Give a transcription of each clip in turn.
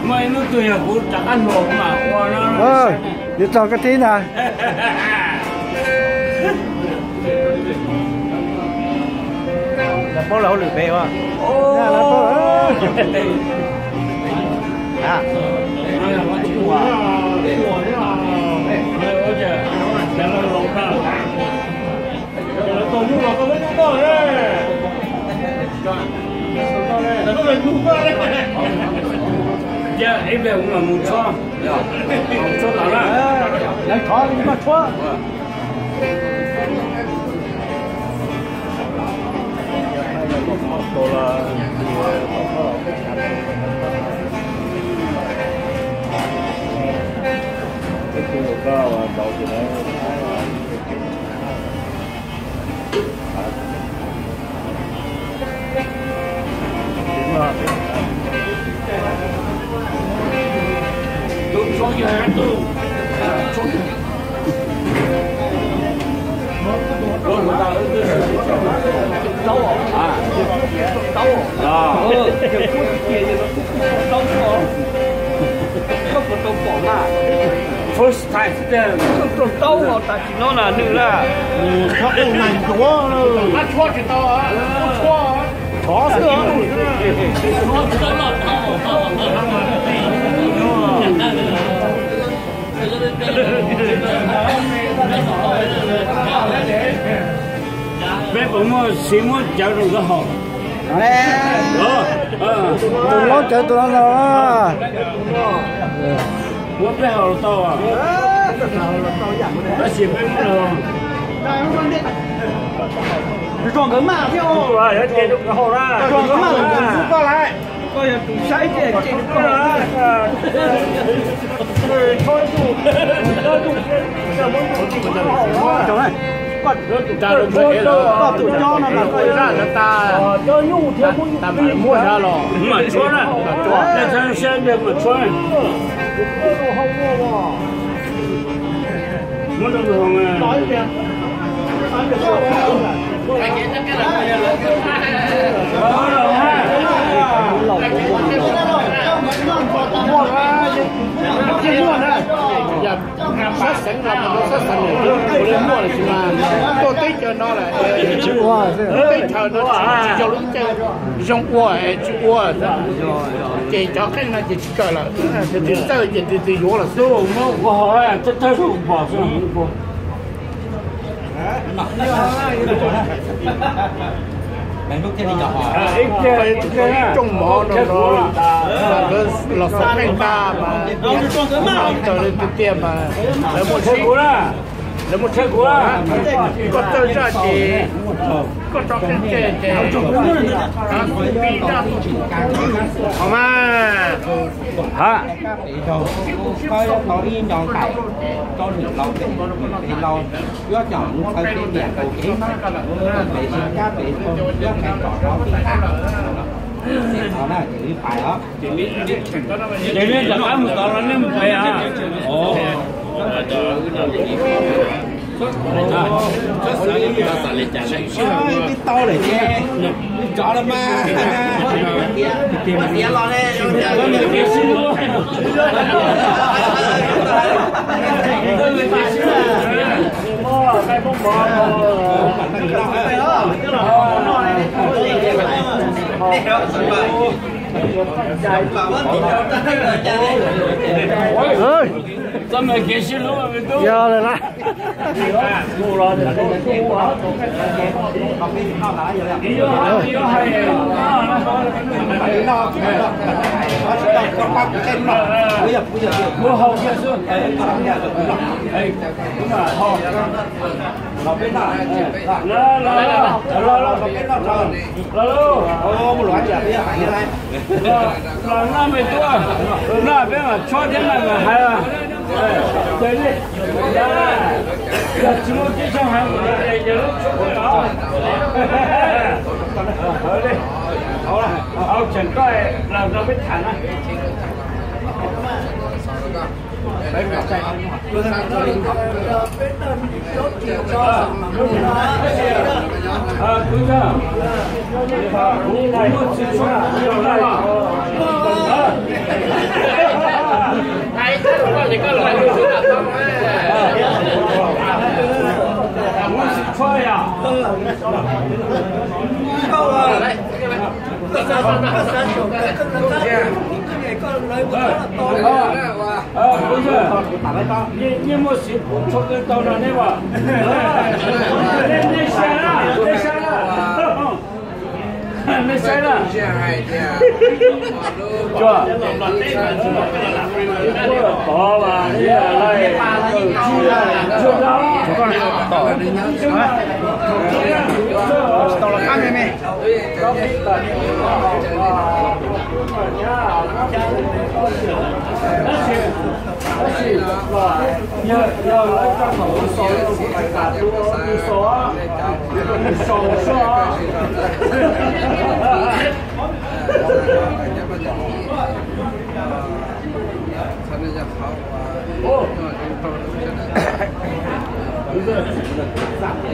Mấy nó tùy là cũng chẳng ăn đồ mà qua nó. Đi cho cái tí nè. Là bố lẩu lửa bè quá. Là bố. À. Nó là có chịu quả. Ôi trời, nó lẩu ra. Tôi mua có mấy con đấy. Nó lên mua đấy. Dạ, em về cũng là một cho. Một cho tao là. Lấy khó đi mà chua. Tôi là cái khu vực đó và đầu thì nó Đúng số như thế tôi. First time there. tôi tao mà ta chỉ nó là nữ là Nó cũng nành chúa. Nó chua chỉ tao á. Nó chua. Khó sữa. Nó chua lọt tao. Bé cũng mua xí mua cháu rồi có hộp. Tụi nó chơi tụi nó đó. Mua bé hộp to à? Nó xí bé rồi. tròn cứng mà theo Rồi, nó chơi được cái hộp ra. tròn cứng mà rút qua lại coi là tủ sấy chơi được qua lại Thôi đủ. Thôi đủ. chỗ này còn Ta được thế rồi. tụi cho nó là coi ra là ta cho nhu theo ta phải mua ra rồi mà chua đó để cho xem được mà chua muốn được không nói kìa sát sẵn là nó sát sẵn rồi tôi lên mua là chỉ mà tôi tích cho nó là Chịu quá. tích cho nó chỉ cho lúc chơi trong qua chịu qua chỉ cho cái này chỉ cỡ là thì tới thì vô là số nó có hỏi là tất số bỏ xuống bạn lúc trên đi nhỏ trong mỏ nó là sống anh ta mà tới lên cái tiệm mà lấy một xe cũ ra lấy một xe cũ ra có tới ra thì có cho cái chè không à hả coi có đi nhọn cải cho được lâu thì lâu do chọn coi cái điện của cái vệ sinh các vệ sinh do cái chọn đó thì khác thì nó là chỉ phải đó chỉ biết là ăn một tao nó nem phải à ồ cái to này chứ chọn là mà tiền tiền lo đấy cái bông bò Ơi. sao mày kia xin luôn mà tôi Giờ rồi nè. mua rồi mua hậu kia xuống đúng là hậu một loại gì vậy phải như thế là nó mới tua nó biết mà cho thế này mà hay à đấy đi giờ chỉ một cái trong hàng của đây giờ lúc chỗ đó đi ao chẳng coi làm ra biết thẳng á đấy cả chạy cứ ra cứ ra 快呀！不是，你没事，从这到哪里吧？你下了，你下了。没事了，是吧？好吧，你来，到了看见没？要来干嘛？手啊！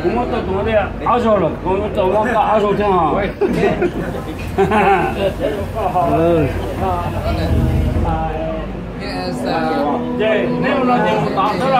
我们都多的二手了，我们走往个二手店啊。对，没有那点打死了。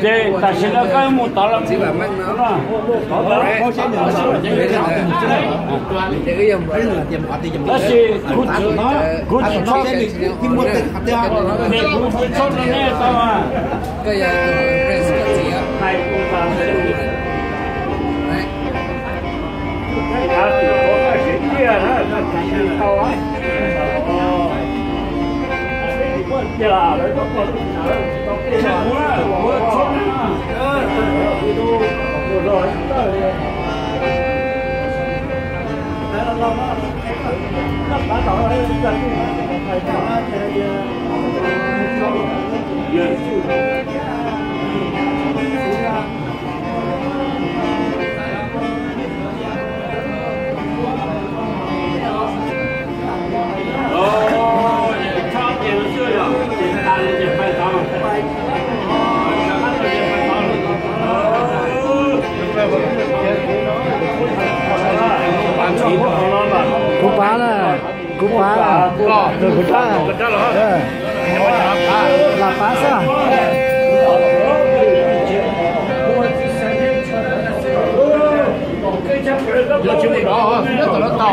对，但现在干木到了，这个门了，那是估计超的，你估计超的那到啊，太复杂了。他是多少钱的啊？那肯定高啊。对啦，Cú phá là cú phá là cú phá là phá sao? Nó chịu đó, nó tỏ.